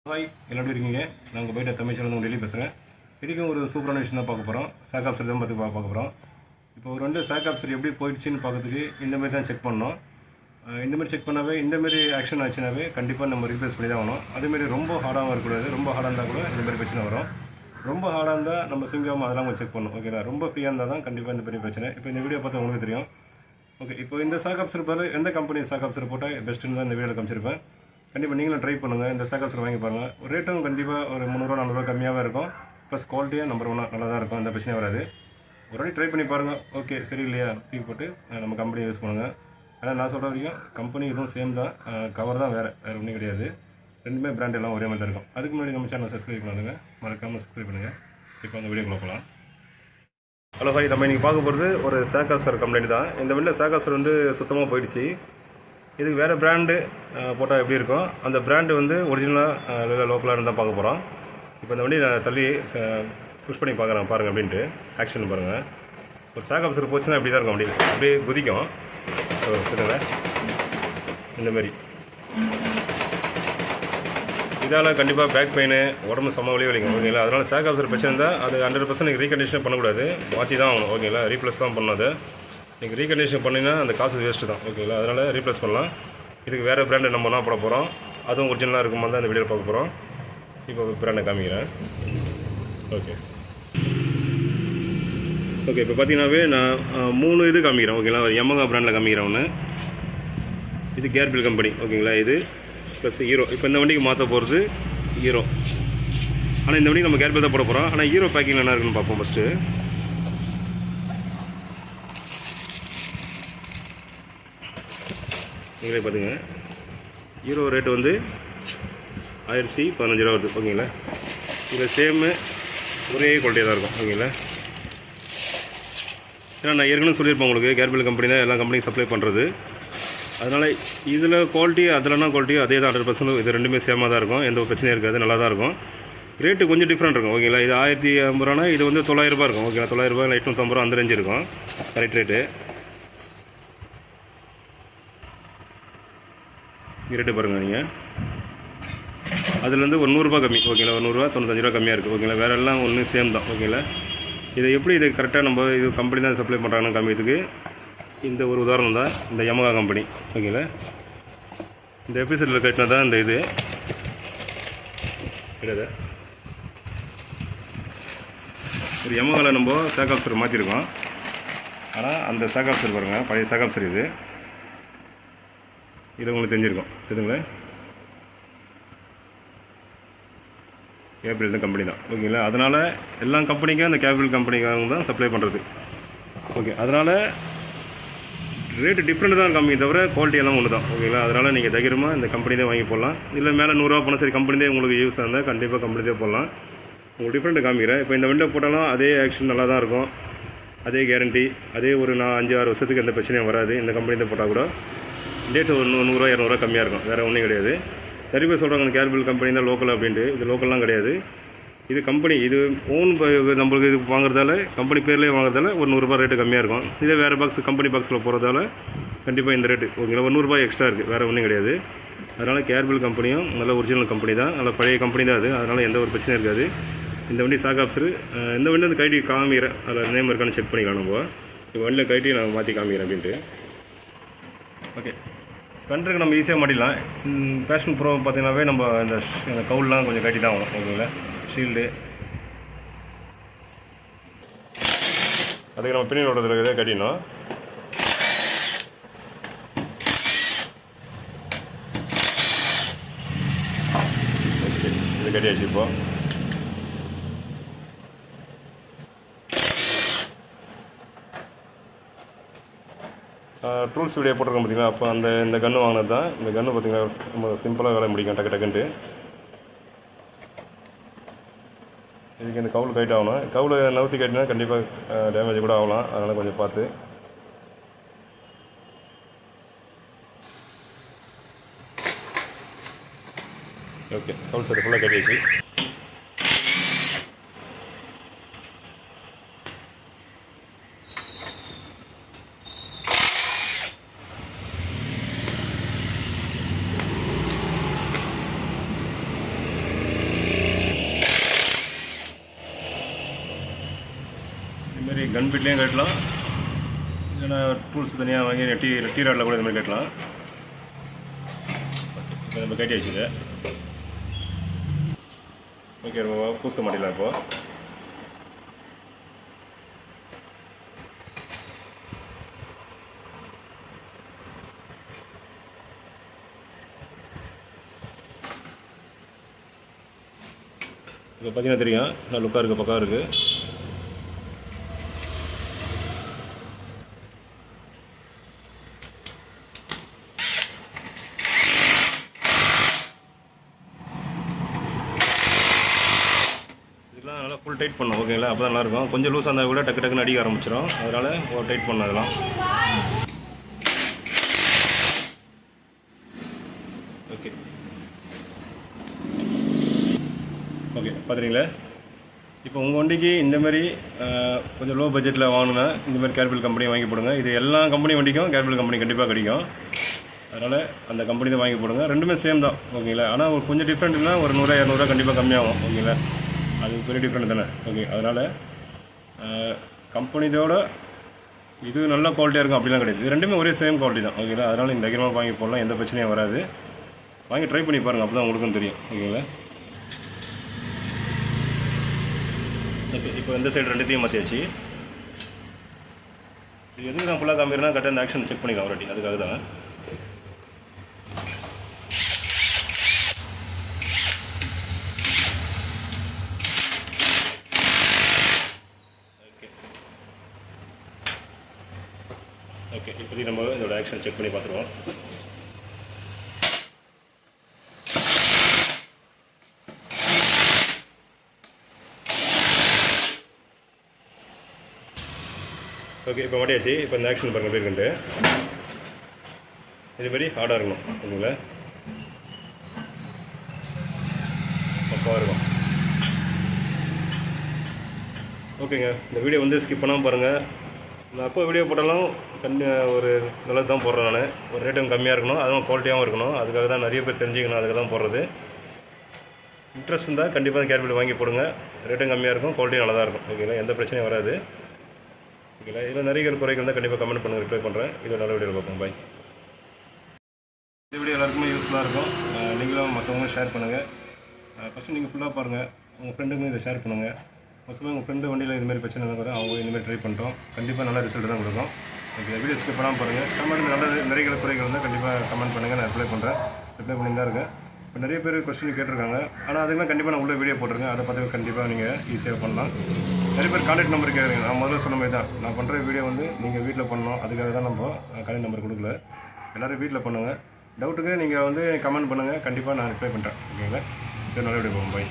Hi எல்லாரும் இருக்கீங்க. நாங்கள் போய்ட்டு தமிழ்ச்சியில் டெல்லி பேசுகிறேன். இதுக்கும் ஒரு சூப்பரான விஷயம் தான் பார்க்க போகிறோம். சாக் ஆப்சர் தான் பார்க்க போகிறோம். இப்போ ஒரு சாக் ஆப்சர் எப்படி போயிடுச்சுன்னு பார்க்கறதுக்கு இந்தமாரி தான் செக் பண்ணோம். இந்தமாரி செக் பண்ணாவே இந்தமாரி ஆக்ஷன் ஆச்சுனாவே கண்டிப்பாக நம்ம ரீப்ளேஸ் பண்ணி தான் ஆகணும். அதேமாரி ரொம்ப ஹார்டாகவும் இருக்கக்கூடாது. ரொம்ப ஹார்டாக இருந்தால் கூட இந்தமாரி பிரச்சனை வரும். ரொம்ப ஹார்டாக இருந்தால் நம்ம சிங்காமல் அதெல்லாம் கொஞ்சம் செக் பண்ணணும். ஓகேங்களா? ரொம்ப ஃப்ரீயாக இருந்தால் தான் கண்டிப்பாக இந்த பெரிய பிரச்சனை. இப்போ இந்த வீடியோ பார்த்தா உங்களுக்கு தெரியும். ஓகே, இப்போ இந்த சாக் ஆப்சர் பதில் எந்த கம்பெனி சாக் ஆப்சர் போட்டால் பெஸ்ட்டுன்னு தான் இந்த வீடியோவில் காமிச்சிருப்பேன். கண்டிப்பாக நீங்களும் ட்ரை பண்ணுங்கள். இந்த சாக் ஆப்சர் வாங்கி பாருங்கள். ஒரு ரேட்டும் கண்டிப்பாக ஒரு 300 400 கம்மியாக இருக்கும். ப்ளஸ் குவாலிட்டியாக நம்பர் 1 நல்லா தான் இருக்கும். எந்த பிரச்சனையும் வராது. ஒரு வாட்டி ட்ரை பண்ணி பாருங்கள். ஓகே சரி இல்லையா தூக்கி போட்டு நம்ம கம்பெனி யூஸ் பண்ணுங்கள். ஆனால் நான் சொல்கிற வரைக்கும் கம்பெனி இதுவும் சேம் தான். கவர் தான் வேறு ஒன்றும் கிடையாது. ரெண்டுமே பிராண்ட் எல்லாம் ஒரே மாதிரி தான் இருக்கும். அதுக்கு முன்னாடி நம்ம சேனல் சப்ஸ்கிரைப் பண்ணுங்க. மறக்காமல் சப்ஸ்கிரைப் பண்ணுங்கள். இப்போ அந்த வீடியோக்குள்ள போகலாம். ஹலோ ஹாய், நம்ம இன்றைக்கி பார்க்க போகிறது ஒரு சாக் ஆப்சர் கம்ப்ளைண்ட் தான். இந்த வெளில சாக் ஆப்சர் சுத்தமாக போயிடுச்சு. இதுக்கு வேறு பிராண்டு போட்டால் எப்படி இருக்கும், அந்த பிராண்டு ஒரிஜினலாக இல்லை லோக்கலாக இருந்தால் பார்க்க போகிறோம். இப்போ இந்த வண்டி நான் தள்ளி புஷ் பண்ணி பார்க்குறேன் பாருங்கள் அப்படின்ட்டு ஆக்ஷன் பாருங்கள். ஒரு சாக் ஆப்சர் போச்சுன்னா இப்படி தான் இருக்கும். அப்படியே குதிக்கும். சொல்லுங்க இந்தமாரி. இதால் கண்டிப்பாக பேக் பெயின் உடம்பு செம்ம வலி வலிக்கும். ஓகேங்களா? அதனால் சாக் ஆப்சர் பிரச்சனை இருந்தால் அது 100% ரீகண்டிஷன் பண்ணக்கூடாது. மாற்றி தான் ஆகணும். ஓகேங்களா? ரீப்ளேஸ் தான் பண்ணணும். அது நீங்கள் ரீகண்டிஷன் பண்ணினா அந்த காசு வேஸ்ட்டு தான். ஓகேங்களா? அதனால் ரீப்ளேஸ் பண்ணலாம். இதுக்கு வேறு பிராண்டு நம்ம என்ன பண்ண போகிறோம், அதுவும் ஒரிஜினலாக இருக்குமா தான் இந்த வீடியோ பார்க்க போகிறோம். இப்போ பிராண்டை காமிக்கிறேன். ஓகே இப்போ பார்த்தீங்கன்னாவே நான் 3 இது காமிக்கிறேன். ஓகேங்களா? யமகா பிராண்டில் காமிக்கிறேன் ஒன்று. இது கேர்பில் கம்பெனி. ஓகேங்களா? இது ப்ளஸ் ஹீரோ. இப்போ இந்த வண்டிக்கு மாற்ற போகிறது ஹீரோ. ஆனால் இந்த வண்டிக்கு நம்ம கேர்பில் தான் போட போகிறோம். ஆனால் ஹீரோ பேக்கிங் என்ன இருக்குன்னு பார்ப்போம் ஃபஸ்ட்டு. நீங்களே பார்த்துங்க. ஹீரோ ரேட்டு 1015 ரூபா வருது. ஓகேங்களா? இது சேமு ஒரே குவாலிட்டியாக தான் இருக்கும். ஓகேங்களா? ஏன்னா நான் ஏற்கனவே சொல்லியிருப்பேன் உங்களுக்கு, கேர்பில் கம்பெனி தான் எல்லா கம்பெனியும் சப்ளை பண்ணுறது. அதனால் இதில் குவாலிட்டி அதில்னா குவாலிட்டி அதே தான் 100%. இது ரெண்டுமே சேமாக தான் இருக்கும். எந்த ஒரு பிரச்சனையும் இருக்காது. நல்லா தான் இருக்கும். ரேட்டு கொஞ்சம் டிஃப்ரெண்ட் இருக்கும். ஓகேங்களா? இது 1050 ரூபானா இது 900 ரூபா இருக்கும். ஓகேங்களா? 900 ரூபா 850 ரூபா அந்த ரேஞ்சு இருக்கும் கரெக்ட் ரேட்டு. ரேட்டு பாருங்கள் நீங்கள். அதுலேருந்து ஒரு 100 ரூபா கம்மி. ஓகேங்களா? ஒரு 100 ரூபா 95 ரூபா கம்மியாக இருக்குது. ஓகேங்களா? வேறு எல்லாம் ஒன்று சேம் தான். ஓகேங்களா? இதை எப்படி இது கரெக்டாக நம்ம இது கம்பெனி தான் சப்ளை பண்ணுறாங்கன்னு காமிக்கிறதுக்கு இந்த ஒரு உதாரணம் தான் இந்த யமகா கம்பெனி. ஓகேங்களா? இந்த எபிசோடில் கட்டினா தான் இந்த இது கிடையாது. ஒரு யமகாவில் நம்ம சாக் ஆப்சர் மாற்றிருக்கோம். ஆனால் அந்த சாக் ஆப்சர் பாருங்கள், பழைய சாக் ஆப்சர் இது உங்களுக்கு தெரிஞ்சிருக்கும். தெரியுதுங்களா? கேபிள் தான் கம்பெனி தான். ஓகேங்களா? அதனால் எல்லா கம்பெனிக்கும் அந்த கேபிள் கம்பெனிக்காக தான் சப்ளை பண்ணுறது. ஓகே, அதனால் ரேட்டு டிஃப்ரெண்ட் தான் கம்மி தவிர குவாலிட்டி எல்லாம் ஒன்று தான். ஓகேங்களா? அதனால் நீங்கள் தைரியமாக இந்த கம்பெனி தான் வாங்கி போடலாம். இல்லை மேலே 100 ரூபா போனால் சரி கம்பெனி தான் உங்களுக்கு யூஸ் இருந்தால் கண்டிப்பாக கம்பெனி தான் போடலாம். உங்களுக்கு டிஃப்ரெண்ட்டு காமிக்கிறேன். இப்போ இந்த விண்டோ போட்டாலும் அதே ஆக்ஷன் நல்லா தான் இருக்கும். அதே கேரண்டி. அதே ஒரு 5-6 வருஷத்துக்கு எந்த பிரச்சனையும் வராது. இந்த கம்பெனி தான் போட்டால் கூட டேட்டு ஒரு 100 ரூபா 200 ரூபா கம்மியாக இருக்கும். வேறு ஒன்றும் கிடையாது. நிறைய பேர் சொல்கிறாங்க அந்த கேர்பில் கம்பெனி தான் லோக்கல் அப்படின்ட்டு. இது லோக்கல்லாம் கிடையாது. இது கம்பெனி, இது ஓன் நம்மளுக்கு இது வாங்குறதால கம்பெனி பேர்லேயே வாங்குறதால ஒரு 100 ரூபா ரேட்டு கம்மியாக இருக்கும். இதே வேறு பாக்ஸ் கம்பெனி பாக்ஸில் போகிறதால கண்டிப்பாக இந்த ரேட்டு ஓகேங்களா? ஒரு 100 ரூபாய் எக்ஸ்ட்ரா இருக்குது. வேறு ஒன்றும் கிடையாது. அதனால் கேர்பில் கம்பெனியும் நல்ல ஒரிஜினல் கம்பெனி தான். நல்ல பழைய கம்பெனி தான் அது. அதனால் எந்த ஒரு பிரச்சனையும் இருக்காது. இந்த வண்டி சாக் ஆப்சர். இந்த வண்டி கைட்டி காமிக்கிறேன். அதில் நேம் இருக்கான்னு செக் பண்ணிக்கலாம். நம்ம இந்த வண்டியில் கைட்டி நான் மாற்றி காமிக்கிறேன் அப்படின்ட்டு. ஓகே, ஸ்பெண்டருக்கு நம்ம ஈஸியாக மாட்டிடலாம். பேஷன் ப்ரோ பார்த்தீங்கன்னாவே நம்ம இந்த கவுல்லாம் கொஞ்சம் கட்டி தான் ஆகும். ஓகேங்களா? ஷீல்டு அதுக்கு நம்ம பின்னி ஓடுறதுல கட்டிடணும். ஓகே, இது கட்டியாச்சு. இப்போ டூல்ஸ் வீடியோ போட்டிருக்கோம் பார்த்தீங்களா? அப்போ இந்த கன்று வாங்கினது தான். இந்த கன்று பார்த்தீங்கன்னா ரொம்ப சிம்பிளாக வேலை முடிக்கும் டக்குன்ட்டு. இதுக்கு இந்த கவுல் கைட் ஆகணும். கவுலை நவுத்தி கட்டினா கண்டிப்பாக டேமேஜ் கூட ஆகலாம். அதனால் கொஞ்சம் பார்த்து. ஓகே, கவுல் செட்டு ஃபுல்லாக கட்டியாச்சு. இதுமாரி கன் பிட்லேயும் கட்டலாம், இல்லைன்னா டூல்ஸ் தனியாக வாங்கி டீ ராடில் கூட இதுமாதிரி கட்டலாம். ஓகே, இப்போ நம்ம கட்டி வச்சுது. ஓகே, ரொம்ப பூச மாட்டிடலாம். இப்போது இப்போ பார்த்தீங்கன்னா தெரியும், நல்லா லுக்காக இருக்குது, பக்கம் இருக்குது. இதெல்லாம் நல்லா ஃபுல் டைட் பண்ணணும். ஓகேங்களா, அப்போ தான் நல்லாயிருக்கும். கொஞ்சம் லூஸாக இருந்தால் கூட டக்கு டக்குன்னு அடிக்க ஆரம்பிச்சிடும். அதனால் டைட் பண்ணணும் அதெல்லாம். ஓகே ஓகே பார்த்துறீங்களா? இப்போ உங்கள் வண்டிக்கு இந்தமாரி கொஞ்சம் லோ பட்ஜெட்டில் வாங்கினா இந்தமாதிரி கேர்பிள் கம்பெனி வாங்கி போடுங்க. இது எல்லா கம்பெனி வண்டிக்கும் கேர்பிள் கம்பெனி கண்டிப்பாக கிடைக்கும். அதனால் அந்த கம்பெனி தான் வாங்கி போடுங்க. ரெண்டுமே சேம் தான். ஓகேங்களா, ஆனால் ஒரு கொஞ்சம் டிஃப்ரெண்ட்னா ஒரு 100-200 கண்டிப்பாக கம்மியாகும். ஓகேங்களா, அது பெரிய டிஃப்ரெண்ட் தானே. ஓகே, அதனால் கம்பெனியோட இது நல்ல குவாலிட்டியாக இருக்கும் அப்படிலாம் கிடையாது. இது ரெண்டுமே ஒரே சேம் குவாலிட்டி தான். ஓகேங்களா, அதனால் இந்த தைரியமாக வாங்கி போடலாம், எந்த பிரச்சனையும் வராது. வாங்கி ட்ரை பண்ணி பாருங்கள், அப்போ தான் உங்களுக்கும் தெரியும். ஓகேங்களா, ஓகே. இப்போ இந்த சைடு ரெண்டுத்தையும் மாற்றியாச்சு. இது எதுக்கு நான் ஃபுல்லாக காமிக்கிறேன்னா கரெக்டாக இந்த ஆக்ஷன் செக் பண்ணிக்கலாம் ஆல்ரெடி, அதுக்காக தான். ஓகே ஓகே, இப்போதைக்கு நம்ம இதோட ஆக்ஷன் செக் பண்ணி பார்த்துருவோம். ஓகே, இப்போ மாட்டியாச்சு. இப்போ இந்த ஆக்ஷன் பாருங்கள் எப்படி இருக்குன்ட்டு. இதுமாரி ஹார்டாக இருக்கணும். ஓகேங்களா, பக்காவாக இருக்கும். ஓகேங்க, இந்த வீடியோ வந்து ஸ்கிப் பண்ணாமல் பாருங்கள். நான் அப்போ வீடியோ போட்டாலும் ஒரு நல்லது தான் போடுறேன் நான். ஒரு ரேட்டும் கம்மியாக இருக்கணும், அதுவும் குவாலிட்டியாகவும் இருக்கணும். அதுக்காக தான் நிறைய பேர் தெரிஞ்சுக்கணும், அதுக்காக தான் போடுறது. இன்ட்ரெஸ்ட் இருந்தால் கண்டிப்பாக கேர்பிள் வாங்கி போடுங்க. ரேட்டும் கம்மியாக இருக்கும், குவாலிட்டியும் நல்லா தான் இருக்கும். ஓகேங்களா, எந்த பிரச்சனையும் வராது. ஓகேங்களா, இதில் நிறைய குறைகள் தான் கண்டிப்பாக கமெண்ட் பண்ணுங்கள், ரிப்ளை பண்ணுறேன். இது நல்ல வீடியோவில் பார்ப்போம். பாய். இந்த வீடியோ எல்லாருக்குமே யூஸ்ஃபுல்லாக இருக்கும். நீங்களும் மற்றவங்களும் ஷேர் பண்ணுங்கள். ஃபஸ்ட்டு நீங்கள் ஃபுல்லாக பாருங்கள், உங்கள் ஃப்ரெண்டுக்கும் இதை ஷேர் பண்ணுங்கள். ஃபஸ்ட்டு உங்கள் ஃப்ரெண்டு வண்டியில் இதுமாதிரி பிரச்சனை இருந்தால் அவங்க இந்தமாதிரி ட்ரை பண்ணிட்டோம், கண்டிப்பாக நல்ல ரிசல்ட் தான் கொடுக்கும். ஓகே, வீடியோ ஸ்கிப் பண்ணாமல் பாருங்கள். கமெண்ட் நல்லது நிறைய குறைகள் இருந்தால் கண்டிப்பாக கமெண்ட் பண்ணுங்கள், நான் ரிப்ளை பண்ணுறேன். ரிப்ளை பண்ணி தான் இருக்கேன். இப்போ நிறைய பேர் கொஸ்டின் கேட்டிருக்காங்க, ஆனால் அதுக்கெல்லாம் கண்டிப்பாக நான் உள்ள வீடியோ போட்டிருக்கேன். அதை பார்த்து கண்டிப்பாக நீங்கள் ஈஸியாக பண்ணலாம். நிறைய பேர் கான்டாக்ட் நம்பர் கேட்குறீங்க. நான் முதல்ல சொன்ன மாதிரி தான், நான் பண்ணுற வீடியோ வந்து நீங்கள் வீட்டில் பண்ணணும், அதுக்காக தான் நம்ம கான்டாக்ட் நம்பர் கொடுக்கல. எல்லோரும் வீட்டில் பண்ணுங்கள். டவுட்டுக்கு நீங்கள் வந்து கமெண்ட் பண்ணுங்கள், கண்டிப்பாக நான் ரிப்ளை பண்ணுறேன். ஓகேங்களா, இது நல்ல வீடியோ போகும். பாய்.